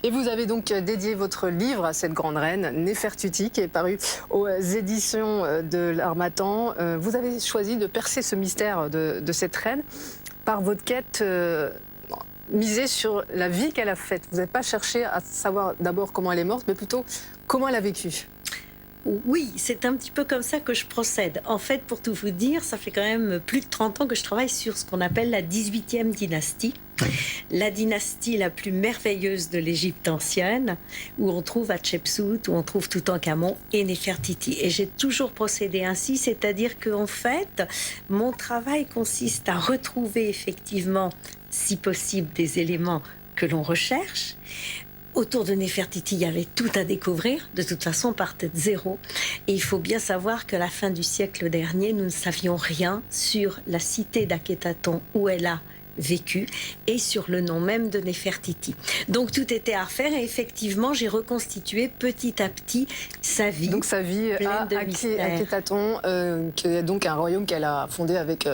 Et vous avez donc dédié votre livre à cette grande reine, Néfertiti, qui est paru aux éditions de l'Harmattan. Vous avez choisi de percer ce mystère de cette reine par votre quête misée sur la vie qu'elle a faite. Vous n'avez pas cherché à savoir d'abord comment elle est morte, mais plutôt comment elle a vécu. Oui, c'est un petit peu comme ça que je procède. En fait, pour tout vous dire, ça fait quand même plus de 30 ans que je travaille sur ce qu'on appelle la 18e dynastie. La dynastie la plus merveilleuse de l'Égypte ancienne, où on trouve Hatshepsut, où on trouve Toutankhamon et Néfertiti. Et j'ai toujours procédé ainsi, c'est-à-dire qu'en fait, mon travail consiste à retrouver effectivement, si possible, des éléments que l'on recherche. Autour de Néfertiti, il y avait tout à découvrir. De toute façon, on partait de zéro. Et il faut bien savoir qu'à la fin du siècle dernier, nous ne savions rien sur la cité d'Akhénaton où elle a vécu et sur le nom même de Néfertiti. Donc tout était à refaire et effectivement, j'ai reconstitué petit à petit sa vie. Donc sa vie à Akhénaton, qui est donc un royaume qu'elle a fondé avec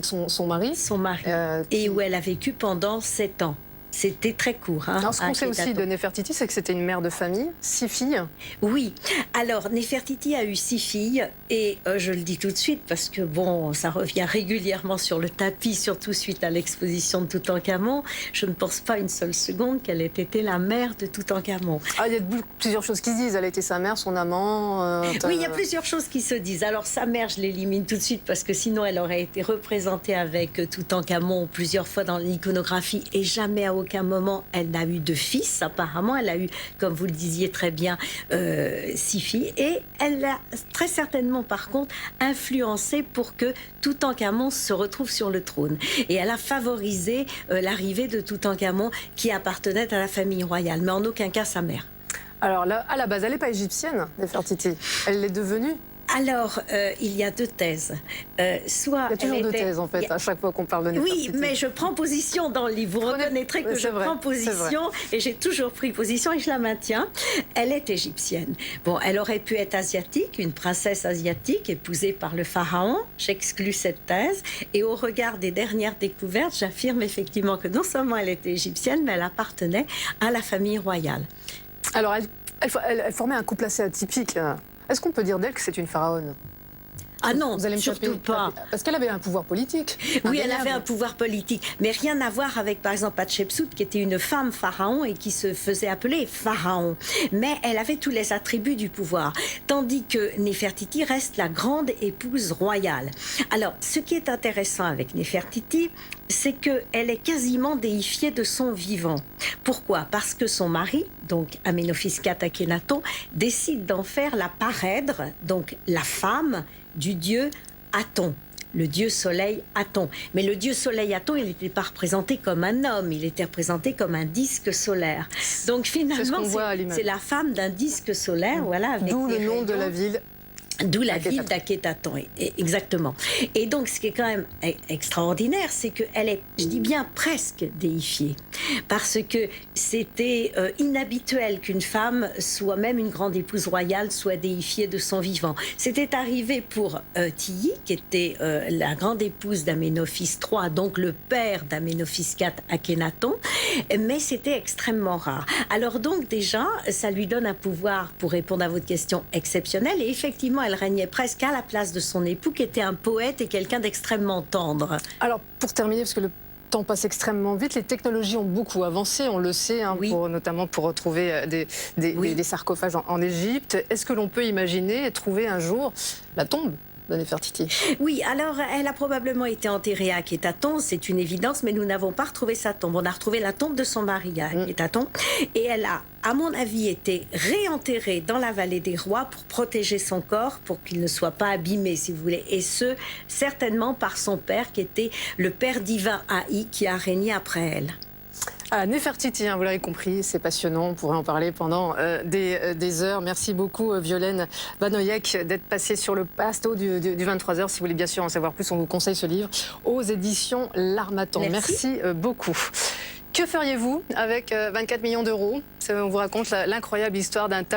son mari. Son mari. Et où elle a vécu pendant 7 ans. C'était très court. Alors, ce qu'on sait aussi de Néfertiti, c'est que c'était une mère de famille, 6 filles. Oui. Alors, Néfertiti a eu 6 filles. Et je le dis tout de suite, parce que bon, ça revient régulièrement sur le tapis, surtout suite à l'exposition de Toutankhamon. Je ne pense pas une seule seconde qu'elle ait été la mère de Toutankhamon. Ah, il y a plusieurs choses qui se disent. Elle a été sa mère, son amant. Oui, il y a plusieurs choses qui se disent. Alors, sa mère, je l'élimine tout de suite, parce que sinon, elle aurait été représentée avec Toutankhamon plusieurs fois dans l'iconographie et jamais à aucun moment elle n'a eu de fils. Apparemment, elle a eu, comme vous le disiez très bien, 6 filles. Et elle a très certainement, par contre, influencé pour que Toutankhamon se retrouve sur le trône. Et elle a favorisé l'arrivée de Toutankhamon qui appartenait à la famille royale, mais en aucun cas sa mère. Alors là, à la base, elle n'est pas égyptienne, Néfertiti. Elle l'est devenue. Alors, il y a 2 thèses. Soit il y a toujours 2 thèses, en fait, à chaque fois qu'on parle de Néfertiti. Oui, mais je prends position dans le livre. Vous reconnaîtrez que je prends position, et j'ai toujours pris position, et je la maintiens. Elle est égyptienne. Bon, elle aurait pu être asiatique, une princesse asiatique, épousée par le pharaon. J'exclus cette thèse. Et au regard des dernières découvertes, j'affirme effectivement que non seulement elle était égyptienne, mais elle appartenait à la famille royale. Alors, elle formait un couple assez atypique. Est-ce qu'on peut dire d'elle que c'est une pharaone? Ah non, vous allez me surtout pas. Parce qu'elle avait un pouvoir politique. Oui, elle avait un pouvoir politique, mais rien à voir avec, par exemple, Hatshepsut, qui était une femme pharaon et qui se faisait appeler pharaon. Mais elle avait tous les attributs du pouvoir, tandis que Néfertiti reste la grande épouse royale. Alors, ce qui est intéressant avec Néfertiti, c'est qu'elle est quasiment déifiée de son vivant. Pourquoi? Parce que son mari, donc Amenophis IV Akhénaton, décide d'en faire la parèdre, donc la femme du dieu Aton, le dieu soleil Aton. Mais le dieu soleil Aton, il n'était pas représenté comme un homme, il était représenté comme un disque solaire. Donc finalement, c'est la femme d'un disque solaire, voilà. D'où le nom de la ville. D'où la ville d'Akhénaton, exactement. Et donc, ce qui est quand même extraordinaire, c'est qu'elle est, je dis bien presque déifiée, parce que c'était inhabituel qu'une femme, soit même une grande épouse royale, soit déifiée de son vivant. C'était arrivé pour Tilly, qui était la grande épouse d'Amenophis III, donc le père d'Amenophis IV Akhénaton, mais c'était extrêmement rare. Alors donc, déjà, ça lui donne un pouvoir, pour répondre à votre question, exceptionnel, et effectivement, elle régnait presque à la place de son époux, qui était un poète et quelqu'un d'extrêmement tendre. Alors, pour terminer, parce que le temps passe extrêmement vite, les technologies ont beaucoup avancé, on le sait, hein, oui. Notamment pour retrouver des sarcophages en Égypte. Est-ce que l'on peut imaginer trouver un jour la tombe de Néfertiti? Oui, alors elle a probablement été enterrée à Akhénaton, c'est une évidence, mais nous n'avons pas retrouvé sa tombe. On a retrouvé la tombe de son mari à Akhénaton, et elle a, à mon avis, été réenterrée dans la vallée des rois pour protéger son corps, pour qu'il ne soit pas abîmé, si vous voulez, et ce, certainement par son père, qui était le père divin Haï, qui a régné après elle. Ah, Néfertiti, hein, vous l'avez compris, c'est passionnant, on pourrait en parler pendant des heures. Merci beaucoup Violaine Vanoyek d'être passée sur le plateau du 23h. Si vous voulez bien sûr en savoir plus, on vous conseille ce livre aux éditions L'Harmattan. Merci beaucoup. Que feriez-vous avec 24 millions d'euros? On vous raconte l'incroyable histoire d'un